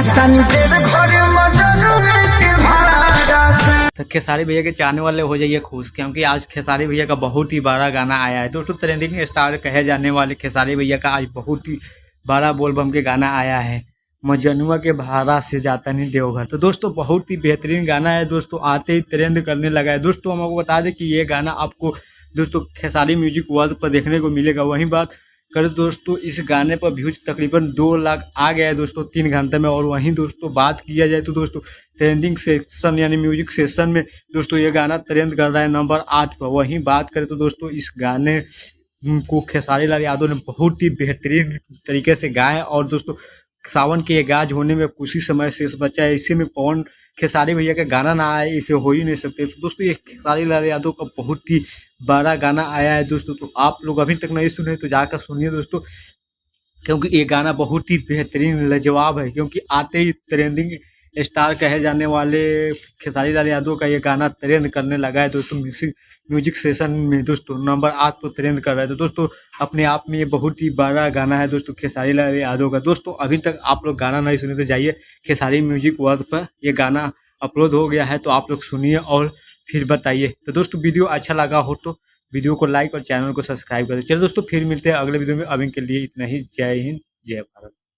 तो खेसारी भैया के चाहने वाले हो जाइए खुश, क्योंकि आज खेसारी भैया का बहुत ही बड़ा गाना आया है दोस्तों। ट्रेंडिंग स्टार कहे जाने वाले खेसारी भैया का आज बहुत ही बड़ा बोलबम के गाना आया है, मजनुआ के भाड़ा से जाता नहीं देवघर। तो दोस्तों बहुत ही बेहतरीन गाना है दोस्तों, आते ही ट्रेंड करने लगा है दोस्तों। हम आपको बता दें कि ये गाना आपको दोस्तों खेसारी म्यूजिक वर्ल्ड पर देखने को मिलेगा। वहीं बात करें दोस्तों, इस गाने पर व्यूज तकरीबन 2 लाख आ गया है दोस्तों 3 घंटे में। और वहीं दोस्तों बात किया जाए तो दोस्तों ट्रेंडिंग सेक्शन यानी म्यूजिक सेक्शन में दोस्तों ये गाना ट्रेंड कर रहा है नंबर 8 पर। वहीं बात करें तो दोस्तों इस गाने को खेसारी लाल यादव ने बहुत ही बेहतरीन तरीके से गाया। और दोस्तों सावन के आगाज होने में कुछ ही समय शेष बचा है, इसी में पवन खेसारी भैया का गाना ना आए इसे हो ही नहीं सकते। तो दोस्तों ये खेसारी लाल यादव का बहुत ही बड़ा गाना आया है दोस्तों। तो आप लोग अभी तक नहीं सुने तो जाकर सुनिए दोस्तों, क्योंकि ये गाना बहुत ही बेहतरीन लाजवाब है। क्योंकि आते ही ट्रेंडिंग स्टार कहे जाने वाले खेसारी लाल यादव का ये गाना ट्रेंड करने लगा है दोस्तों म्यूजिक सेशन में दोस्तों नंबर 8 पर ट्रेंड कर रहा है। तो दोस्तों अपने आप में ये बहुत ही बड़ा गाना है दोस्तों खेसारी लाल यादव का। दोस्तों अभी तक आप लोग गाना नहीं सुने तो जाइए खेसारी म्यूजिक वर्ल्ड पर, ये गाना अपलोड हो गया है, तो आप लोग सुनिए और फिर बताइए। तो दोस्तों वीडियो अच्छा लगा हो तो वीडियो को लाइक और चैनल को सब्सक्राइब करें। चलो दोस्तों फिर मिलते हैं अगले वीडियो में, अभी के लिए इतना ही। जय हिंद, जय भारत।